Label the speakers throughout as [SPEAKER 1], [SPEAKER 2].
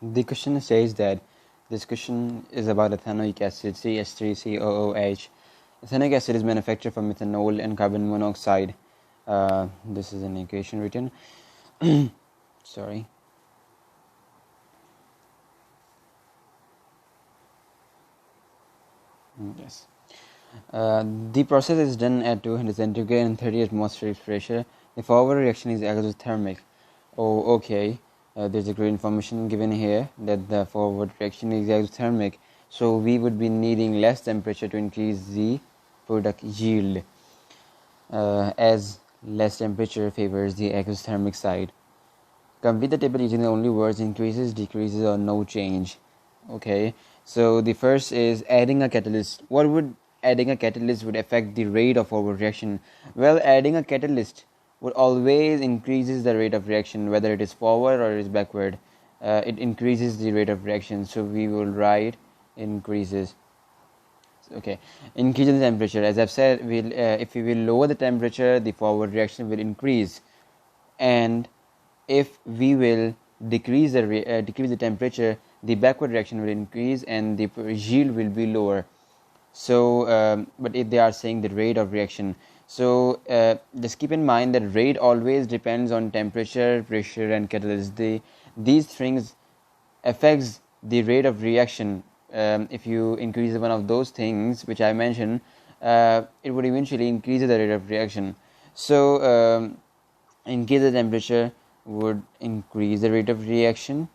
[SPEAKER 1] The question says that this question is about ethanoic acid, CH3COOH. Ethanoic acid is manufactured from methanol and carbon monoxide. This is an equation written. Sorry. Yes. The process is done at 200 centigrade and 30 atmospheric pressure. The forward reaction is exothermic. Oh, okay. There's a great information given here that the forward reaction is exothermic. So we would be needing less temperature to increase the product yield, as less temperature favors the exothermic side. Complete the table using the only words increases, decreases, or no change. Okay, so the first is adding a catalyst. What would adding a catalyst would affect the rate of forward reaction? Well, adding a catalyst would always increases the rate of reaction, whether it is forward or it is backward. It increases the rate of reaction, so we will write increases. Okay, increase the temperature. As I've said, if we will lower the temperature, the forward reaction will increase, and if we will decrease the temperature, the backward reaction will increase and the yield will be lower. So, but if they are saying the rate of reaction, so just keep in mind that rate always depends on temperature, pressure, and catalyst. These things affects the rate of reaction. If you increase one of those things which I mentioned, it would eventually increase the rate of reaction. So, increase the temperature would increase the rate of reaction,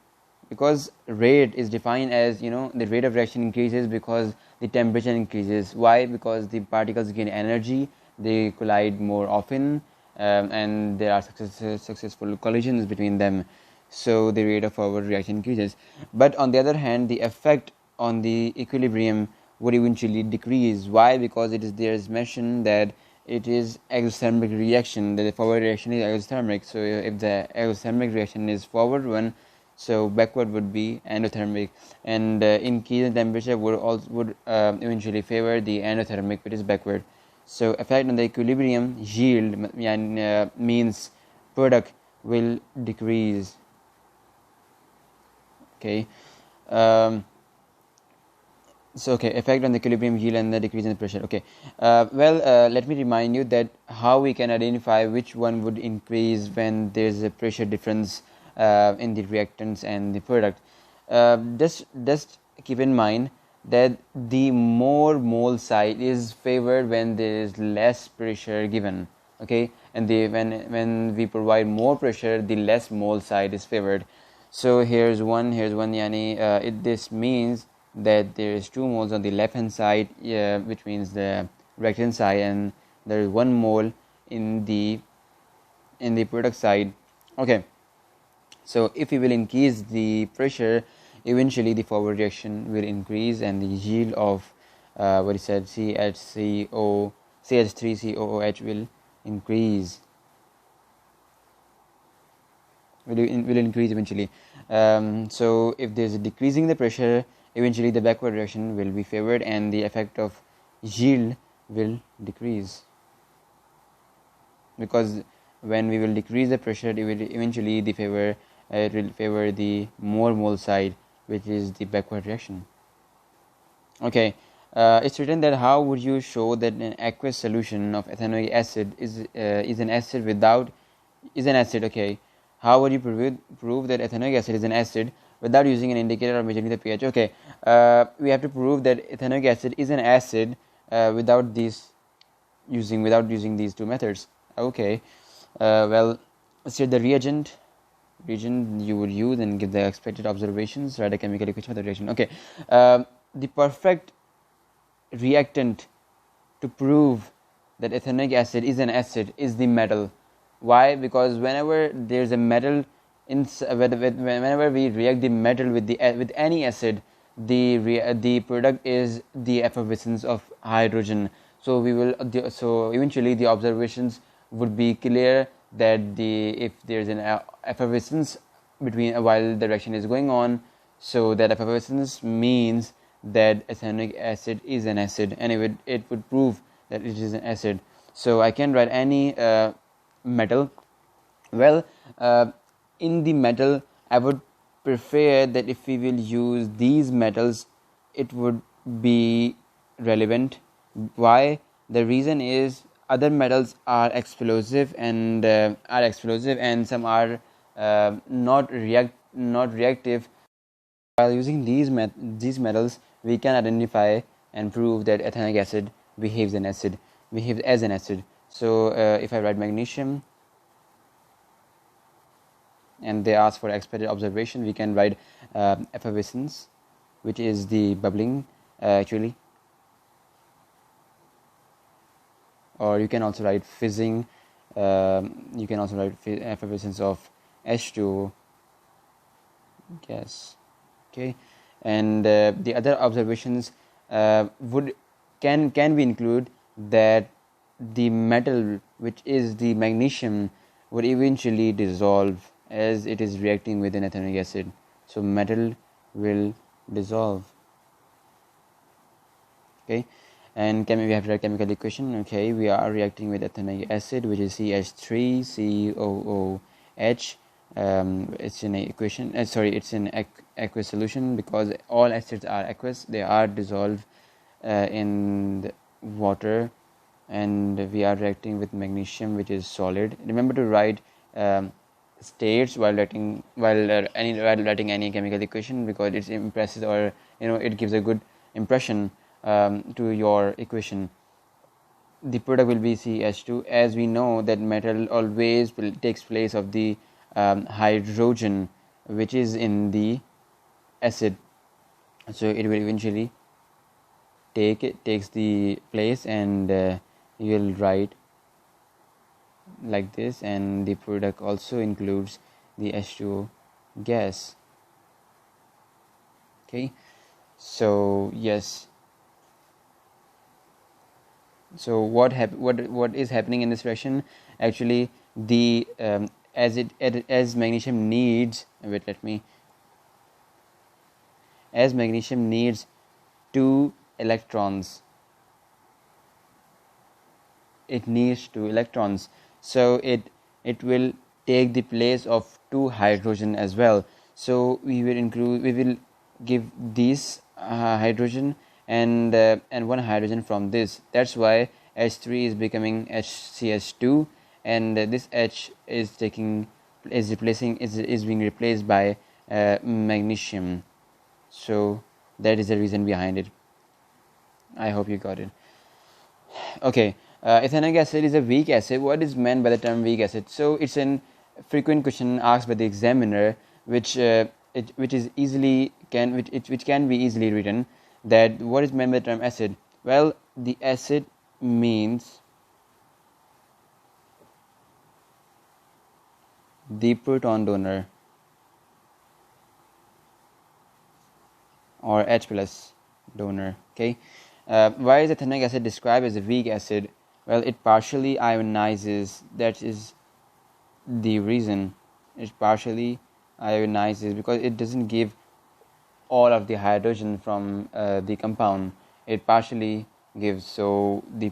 [SPEAKER 1] because rate is defined as, the rate of reaction increases because the temperature increases. Why? Because the particles gain energy, they collide more often, and there are successful collisions between them, so the rate of forward reaction increases. But on the other hand, the effect on the equilibrium would eventually decrease. Why? Because there is mentioned that it is exothermic reaction, that the forward reaction is exothermic. So if the exothermic reaction is forward one, so backward would be endothermic, and increase in temperature would eventually favor the endothermic, which is backward. So effect on the equilibrium, yield means product will decrease. Okay. So okay, effect on the equilibrium, yield, and the decrease in the pressure. Okay, let me remind you that how we can identify which one would increase when there's a pressure difference in the reactants and the product. Just keep in mind that the more mole side is favored when there is less pressure given. Okay, and when we provide more pressure, the less mole side is favored. So here's one, yani this means that there is 2 moles on the left hand side, which means the reactant side, and there is 1 mole in the product side. Okay, so if we will increase the pressure, eventually the forward reaction will increase and the yield of what is said CH3COOH will increase. Will increase eventually. So if there is a decreasing the pressure, eventually the backward reaction will be favored and the effect of yield will decrease, because when we will decrease the pressure, it will eventually it will favor the more mole side, which is the backward reaction. Okay, it's written that how would you show that an aqueous solution of ethanoic acid is an acid without is an acid? Okay, how would you prove that ethanoic acid is an acid without using an indicator or measuring the pH? Okay, we have to prove that ethanoic acid is an acid without using these two methods. Okay, state the reagent you would use and give the expected observations. Write a chemical equation for the reaction. Okay, the perfect reactant to prove that ethanoic acid is an acid is the metal. Why? Because whenever there's a metal whenever we react the metal with any acid, the product is the effervescence of hydrogen. So so eventually the observations would be clear that if there's an effervescence while the reaction is going on, so that effervescence means that ethanoic acid is an acid, and it would prove that it is an acid. So I can write any metal. In the metal, I would prefer that if we will use these metals, it would be relevant. Why? The reason is other metals are explosive and some are not reactive. While using these metals, we can identify and prove that ethanoic acid behaves as an acid. So if I write magnesium and they ask for expected observation, we can write effervescence, which is the bubbling actually, or you can also write fizzing. You can also write effervescence of H2O gas. Okay, and the other observations can we include that the metal, which is the magnesium, would eventually dissolve as it is reacting with an ethanoic acid. So metal will dissolve. Okay, and we have to write chemical equation. Okay, we are reacting with ethanoic acid, which is CH3COOH. It's in equation. It's in aqueous solution because all acids are aqueous. They are dissolved in the water, and we are reacting with magnesium, which is solid. Remember to write states while writing any chemical equation, because it impresses, or it gives a good impression to your equation. The product will be CH2, as we know that metal always takes place of the hydrogen which is in the acid, so it will eventually takes the place, and you will write like this, and the product also includes the H2O gas. Okay, so yes, so what is happening in this reaction? Actually, the as magnesium needs as magnesium needs 2 electrons. It needs 2 electrons, so it will take the place of 2 hydrogen as well. So we will give this hydrogen and 1 hydrogen from this. That's why H3 is becoming HCH2, and this H is being replaced by magnesium. So that is the reason behind it. I hope you got it. Okay, ethanoic acid is a weak acid. What is meant by the term weak acid? So it's a frequent question asked by the examiner, which can be easily written. That what is meant by the term acid? Well, the acid means the proton donor, or H plus donor. Okay, why is ethanoic acid described as a weak acid? Well, it partially ionizes. That is the reason. It partially ionizes because it doesn't give all of the hydrogen from the compound. It partially gives. So the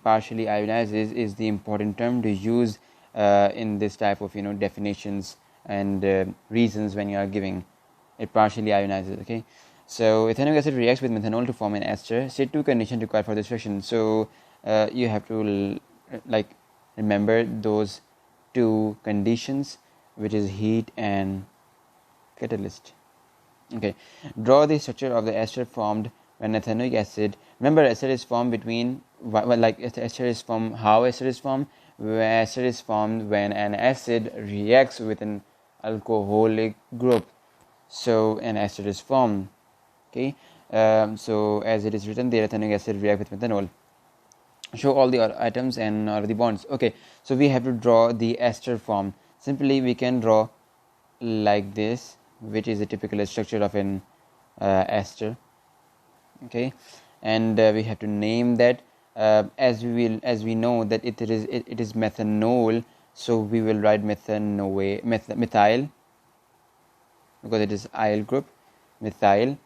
[SPEAKER 1] partially ionizes is the important term to use in this type of definitions and reasons when you are giving. It partially ionizes. Okay, so ethanoic acid reacts with methanol to form an ester. State 2 conditions required for this reaction. So you have to remember those 2 conditions, which is heat and catalyst. Okay, draw the structure of the ester formed when ethanoic acid. Remember, ester is formed between ester is formed. How ester is formed? Ester is formed when an acid reacts with an alcoholic group. So an ester is formed. Okay, so as it is written, the ethanoic acid react with methanol. Show all the atoms and all the bonds. Okay, so we have to draw the ester form. Simply we can draw like this, which is a typical structure of an ester. Okay, and we have to name that as we know that it is methanol, so we will write methyl, because it is allyl group, methyl,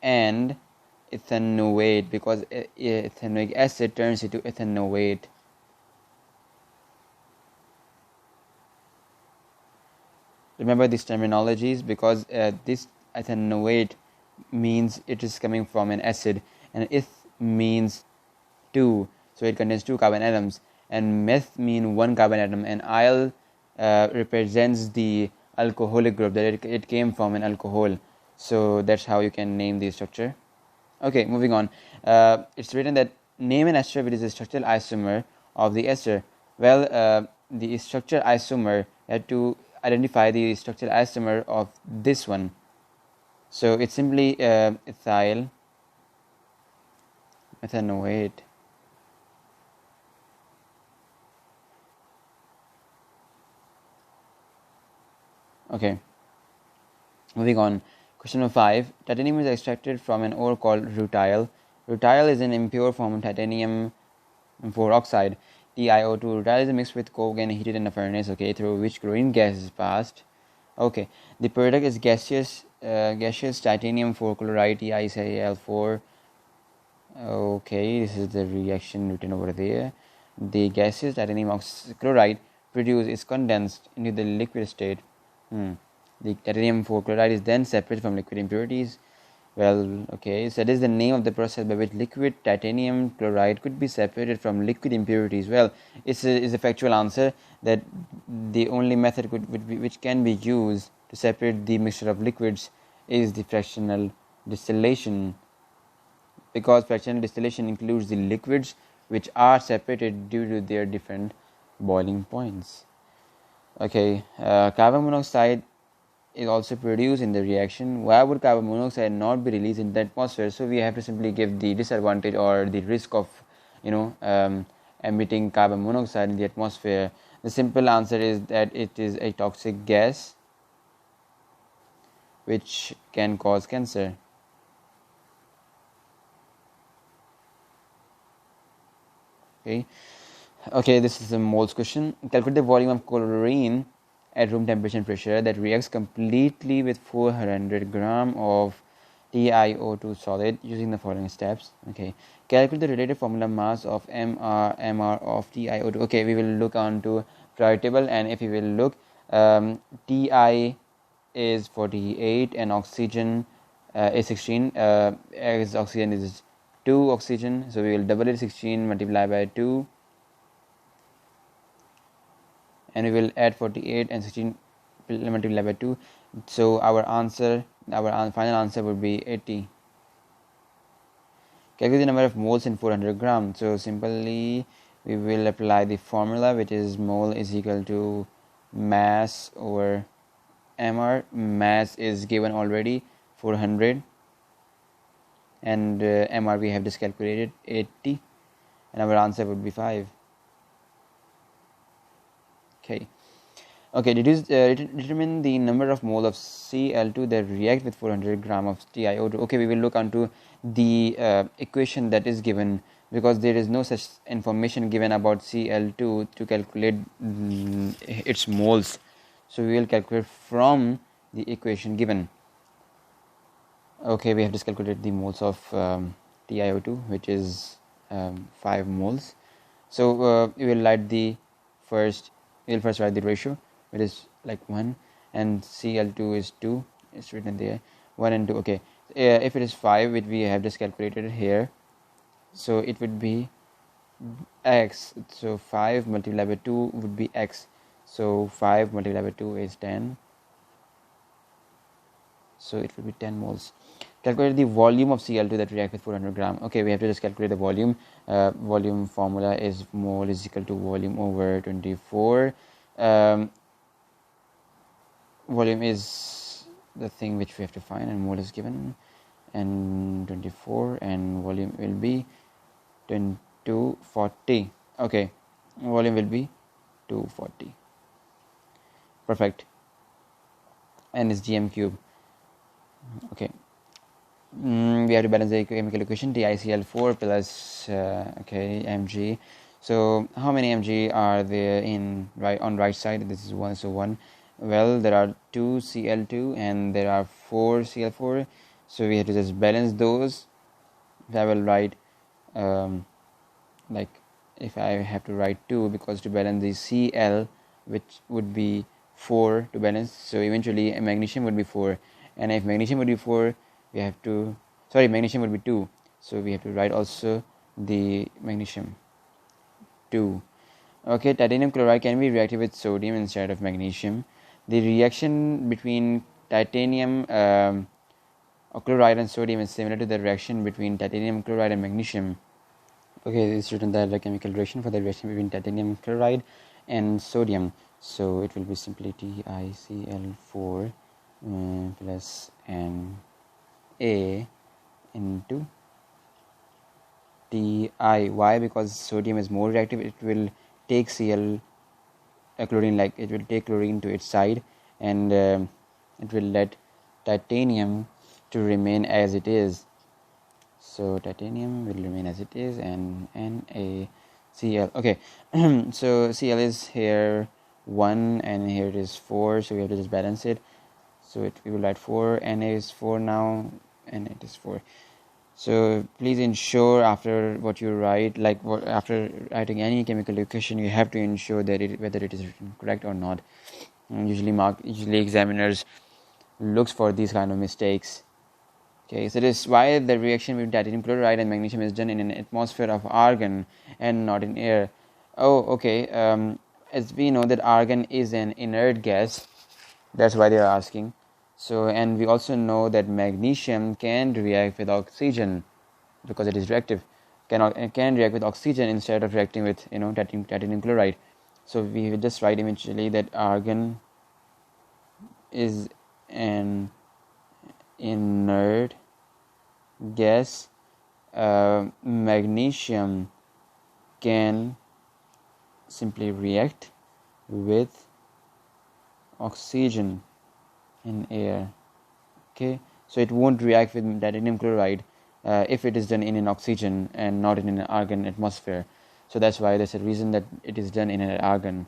[SPEAKER 1] and ethanoate, because ethanoic acid turns into ethanoate. Remember these terminologies, because this ethanoate means it is coming from an acid, and eth means 2, so it contains 2 carbon atoms, and meth mean 1 carbon atom, and il represents the alcoholic group, that it came from an alcohol. So that's how you can name the structure. Okay, moving on. It's written that name an ester which is a structural isomer of the ester. Well, the structural isomer, you have to identify the structural isomer of this one. So it's simply ethyl methanoate. Okay, moving on. Question number 5. Titanium is extracted from an ore called rutile. Rutile is an impure form of titanium 4 oxide, TiO2. Rutile is mixed with coke and heated in a furnace, okay, through which chlorine gas is passed. Okay, the product is gaseous titanium 4 chloride, TiCl4. Okay, this is the reaction written over there. The gaseous titanium chloride produced is condensed into the liquid state. The titanium 4 chloride is then separated from liquid impurities. Well, okay, so that is the name of the process by which liquid titanium chloride could be separated from liquid impurities. Well, it's a factual answer that the only method which can be used to separate the mixture of liquids is the fractional distillation, because fractional distillation includes the liquids which are separated due to their different boiling points. Okay, carbon monoxide is also produced in the reaction. Why would carbon monoxide not be released in the atmosphere? So we have to simply give the disadvantage or the risk of emitting carbon monoxide in the atmosphere. The simple answer is that it is a toxic gas which can cause cancer. Okay, this is a moles question. Calculate the volume of chlorine at room temperature and pressure that reacts completely with 400 gram of TiO2 solid using the following steps. Okay, calculate the relative formula mass of mr of TiO2. Okay, we will look on to periodic table, and if we will look, Ti is 48 and oxygen is 16. As oxygen is 2 oxygen, so we will double it, 16 multiplied by 2, and we will add 48 and 16 multiplied by 2. So our final answer would be 80. Calculate the number of moles in 400 grams. So simply we will apply the formula, which is mole is equal to mass over mr. Mass is given already, 400, and mr we have just calculated, 80, and our answer would be 5. Okay, determine the number of mole of Cl2 that react with 400 gram of TiO2. Okay, we will look onto the equation that is given, because there is no such information given about Cl2 to calculate its moles. So we will calculate from the equation given. Okay, we have just calculated the moles of TiO2, which is 5 moles. So we will write the first. We will first write the ratio, which is like 1, and Cl2 is 2. It's written there, 1 and 2. Okay, if it is 5, which we have just calculated here, so it would be x. So 5 multiplied by 2 would be x. So 5 multiplied by 2 is 10. So it will be 10 moles. Calculate the volume of Cl2 that react with 400 gram. Okay, we have to just calculate the volume. Volume formula is mole is equal to volume over 24. Volume is the thing which we have to find, and mole is given, and 24, and volume will be 240. Okay, volume will be 240. Perfect. And is gm cube. Okay, we have to balance the chemical equation, TiCl4 plus mg. So how many mg are there on right side? This is 1, so 1. Well, there are 2 Cl2 and there are 4 Cl4, so we have to just balance those. If I will write like, if I have to write 2, because to balance the Cl, which would be 4 to balance, so eventually magnesium would be 4, and if magnesium would be 4, we have to, magnesium would be 2, so we have to write also the magnesium 2. Okay, titanium chloride can be reacted with sodium instead of magnesium. The reaction between titanium chloride and sodium is similar to the reaction between titanium chloride and magnesium. Okay, it's written that the chemical reaction for the reaction between titanium chloride and sodium. So it will be simply TiCl4 plus Na into Ti. Why? Because sodium is more reactive. It will take Cl chlorine, like it will take chlorine to its side, and it will let titanium to remain as it is. So titanium will remain as it is, and NaCl. Okay, so Cl is here 1 and here it is 4, so we have to just balance it. So we will write 4, Na is 4 now, and it is 4. So please ensure after what you write, after writing any chemical equation, you have to ensure that whether it is written correct or not. Usually examiners looks for these kind of mistakes. Okay, so this is why the reaction between titanium chloride and magnesium is done in an atmosphere of argon and not in air. Oh, okay. As we know that argon is an inert gas, that's why they are asking. So, and we also know that magnesium can react with oxygen because it is reactive. Can react with oxygen instead of reacting with titanium chloride. So we will just write eventually that argon is an inert gas. Magnesium can simply react with oxygen in air. Okay, so it won't react with titanium chloride if it is done in an oxygen and not in an argon atmosphere. So that's why there's a reason that it is done in an argon.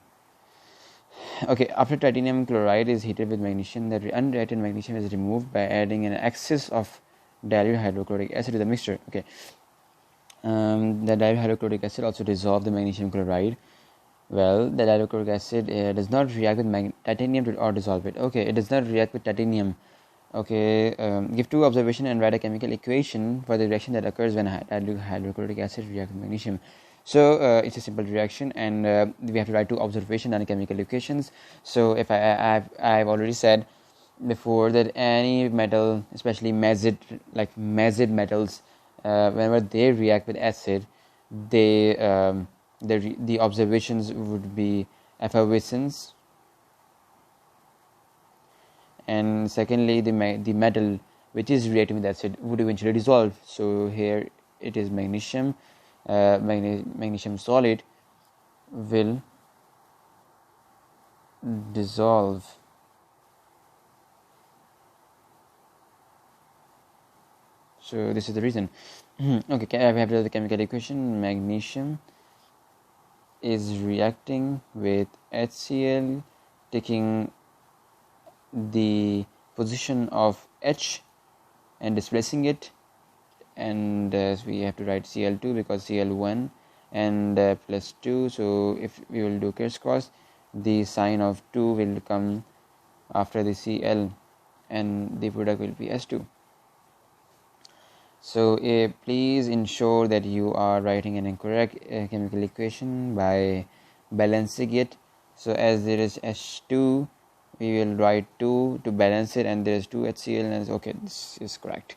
[SPEAKER 1] Okay, after titanium chloride is heated with magnesium, the unreacted magnesium is removed by adding an excess of dilute hydrochloric acid to the mixture. Okay, the dilute hydrochloric acid also dissolves the magnesium chloride. Well, the dihydrochloric acid does not react with titanium or dissolve it. Okay, it does not react with titanium. Okay, give two observations and write a chemical equation for the reaction that occurs when hydrochloric acid reacts with magnesium. So it's a simple reaction, and we have to write two observations and chemical equations. So if I've already said before that any metal, especially mesid metals, whenever they react with acid, they the observations would be effervescence, and secondly the metal which is reacting with acid would eventually dissolve. So here it is magnesium. Magnesium solid will dissolve. So this is the reason. Okay, we have the chemical equation. Magnesium is reacting with HCl, taking the position of H and displacing it, and we have to write Cl2 because Cl1 and plus 2. So if we will do crisscross, the sign of 2 will come after the Cl and the product will be S2. So please ensure that you are writing an incorrect chemical equation by balancing it. So as there is H2, we will write 2 to balance it, and there is 2 HCl, and okay, this is correct.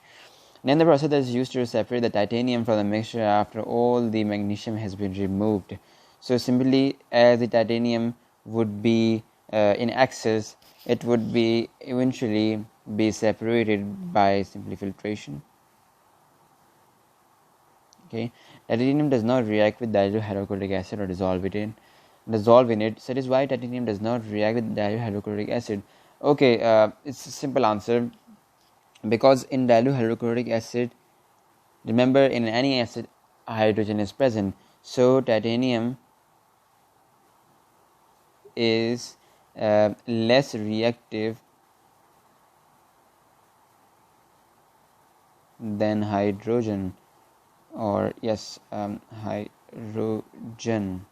[SPEAKER 1] Then the process that is used to separate the titanium from the mixture after all the magnesium has been removed. So simply, as the titanium would be in excess, it would be eventually be separated by simply filtration. Okay, titanium does not react with dilute hydrochloric acid or dissolve in it. So that is why titanium does not react with dilute hydrochloric acid. Okay, it's a simple answer. Because in dilute hydrochloric acid, remember, in any acid hydrogen is present, so titanium is less reactive than hydrogen, or hydrogen.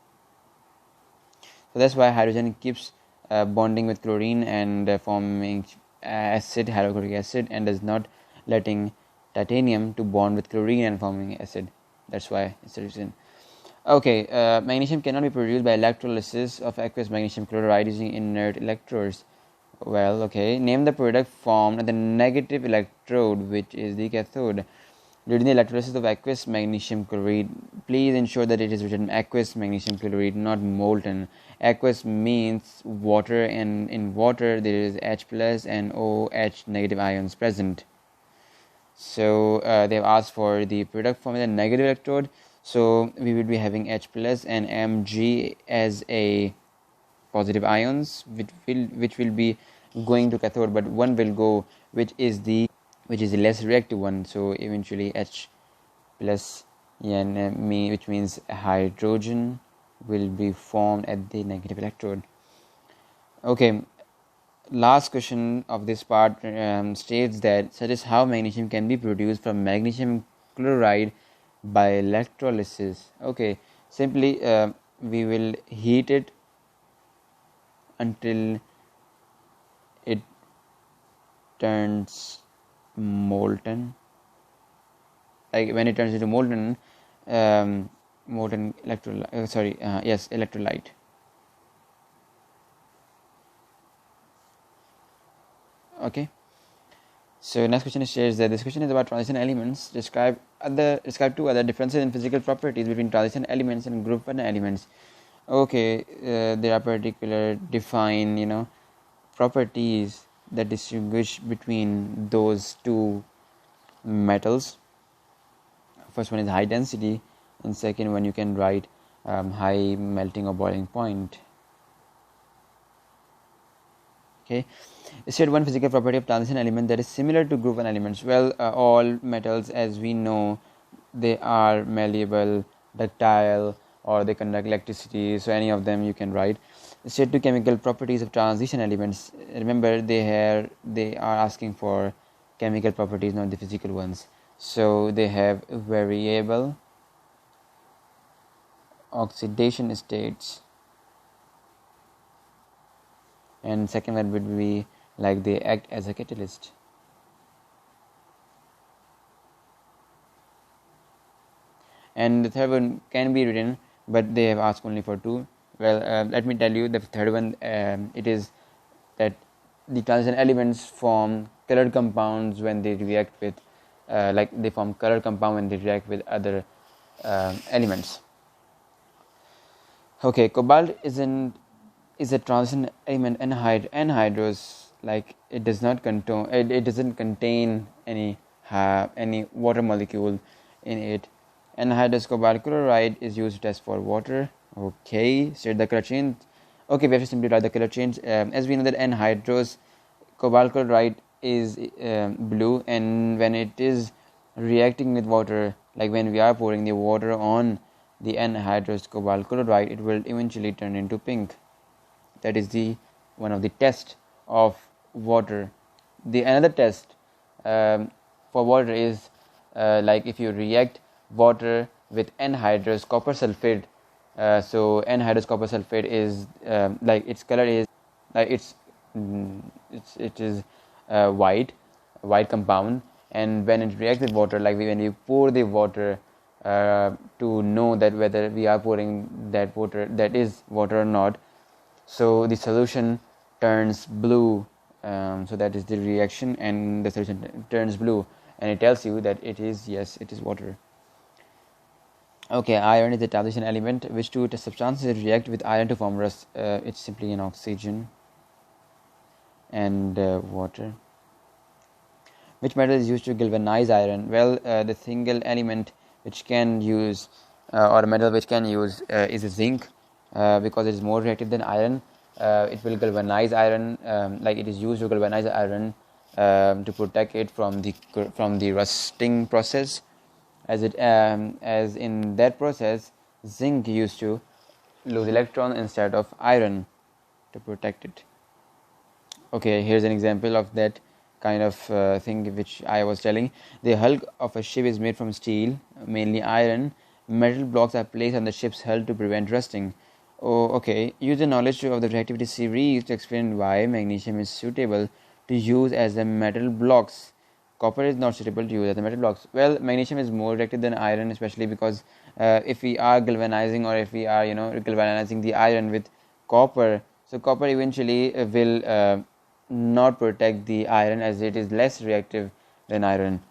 [SPEAKER 1] So that's why hydrogen keeps bonding with chlorine and forming acid, hydrochloric acid, and does not letting titanium to bond with chlorine and forming acid. That's why it's the reason. Okay, magnesium cannot be produced by electrolysis of aqueous magnesium chloride using inert electrodes. Well, okay, name the product formed at the negative electrode, which is the cathode. During the electrolysis of aqueous magnesium chloride, please ensure that it is written aqueous magnesium chloride, not molten. Aqueous means water, and in water there is H plus and OH negative ions present. So they have asked for the product formed at the negative electrode. So we will be having H plus and Mg as a positive ions, which will be going to cathode, but one will go, which is the less reactive one. So eventually H plus which means hydrogen will be formed at the negative electrode. Okay, last question of this part states that suggest how magnesium can be produced from magnesium chloride by electrolysis. Okay, simply we will heat it until it turns molten. Like when it turns into molten electrolyte. Okay, so next question says that this question is about transition elements. Describe two other differences in physical properties between transition elements and group 1 elements. Okay, there are particular define properties that distinguish between those two metals. First one is high density, and second one you can write high melting or boiling point. Okay, state one physical property of transition element that is similar to group 1 elements. Well, all metals, as we know, they are malleable, ductile, or they conduct electricity. So any of them you can write. State two chemical properties of transition elements. Remember, they are asking for chemical properties, not the physical ones. So they have variable oxidation states, and second one would be like they act as a catalyst. And the third one can be written, but they have asked only for two. Well, let me tell you the third one. It is that the transition elements form colored compounds when they react with they form colored compound when they react with other elements. Okay, cobalt is a transition element, anhydrous, like it doesn't contain any water molecule in it. Anhydrous cobalt chloride is used to test for water. Okay, state the color change. Okay, we have to simply write the color change. As we know that anhydrous cobalt chloride is blue, and when it is reacting with water, like when we are pouring the water on the anhydrous cobalt chloride, it will eventually turn into pink. That is one of the tests of water. The another test for water is like if you react water with anhydrous copper sulfate. So anhydrous copper sulfate is like its color is it is white compound, and when it reacts with water, like when you pour the water to know that whether we are pouring that is water or not, so the solution turns blue. So that is the reaction, and the solution turns blue, and it tells you that it is water. Okay, iron is a transition element. Which two substances react with iron to form rust? It's simply an oxygen and water. Which metal is used to galvanize iron? Well, the single element which can use or metal which can use is zinc, because it is more reactive than iron. It will galvanize iron, like it is used to galvanize iron to protect it from the rusting process. As in that process, zinc used to lose electron instead of iron to protect it. Okay, here's an example of that kind of thing which I was telling. The hull of a ship is made from steel, mainly iron. Metal blocks are placed on the ship's hull to prevent rusting. Oh, okay. Use the knowledge of the reactivity series to explain why magnesium is suitable to use as a metal blocks. Copper is not suitable to use as a metal blocks. Well, magnesium is more reactive than iron, especially because if we are galvanizing, or if we are galvanizing the iron with copper, so copper eventually will not protect the iron, as it is less reactive than iron.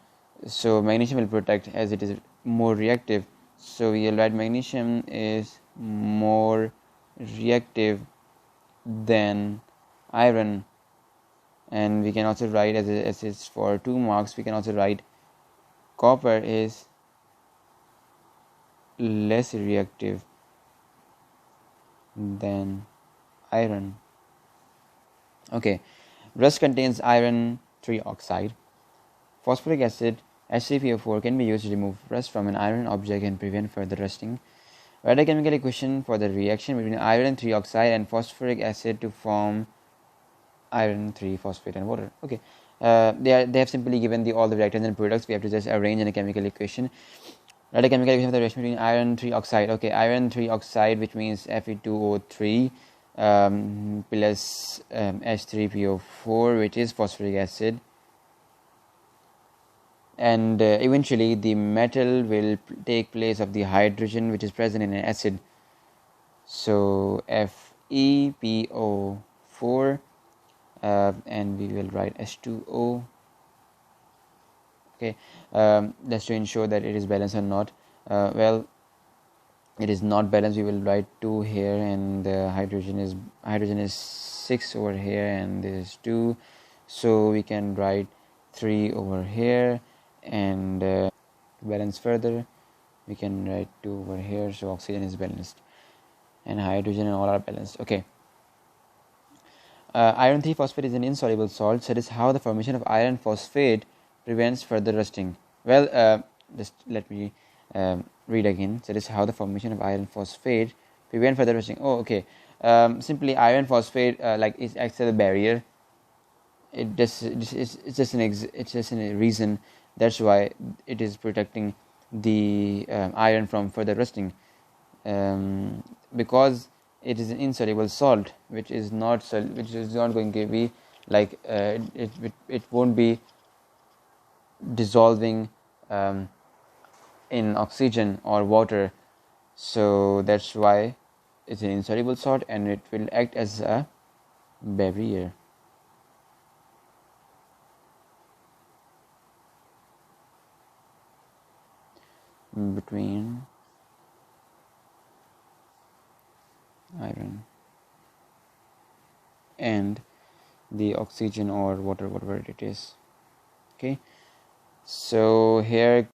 [SPEAKER 1] So magnesium will protect as it is more reactive. So we will write magnesium is more reactive than iron. And we can also write, as it's for 2 marks, we can also write copper is less reactive than iron. Okay, rust contains iron 3 oxide. Phosphoric acid H3PO4 can be used to remove rust from an iron object and prevent further rusting. Write a chemical equation for the reaction between iron 3 oxide and phosphoric acid to form iron 3 phosphate and water. Okay, they have simply given all the reactants and products. We have to just arrange in a chemical equation. Write a chemical equation for the reaction between iron 3 oxide. Okay, iron 3 oxide, which means Fe2O3 plus H3PO4, which is phosphoric acid. And eventually the metal will take place of the hydrogen which is present in an acid. So FePO4, and we will write H2O. Okay, that's to ensure that it is balanced or not. Well, it is not balanced. We will write 2 here, and hydrogen is 6 over here, and this is 2. So we can write 3 over here, and balance further, we can write 2 over here. So oxygen is balanced, and hydrogen and all are balanced. Okay. Iron 3 phosphate is an insoluble salt. So that is how the formation of iron phosphate prevents further rusting. Well, just let me read again. So that is how the formation of iron phosphate prevent further rusting. Oh, okay. Simply iron phosphate it acts as a barrier. It's just a reason. That's why it is protecting the iron from further rusting, because it is an insoluble salt, which is not going to be like it won't be dissolving in oxygen or water. So that's why it's an insoluble salt, and it will act as a barrier. Between iron and the oxygen or water, whatever it is. Okay, so here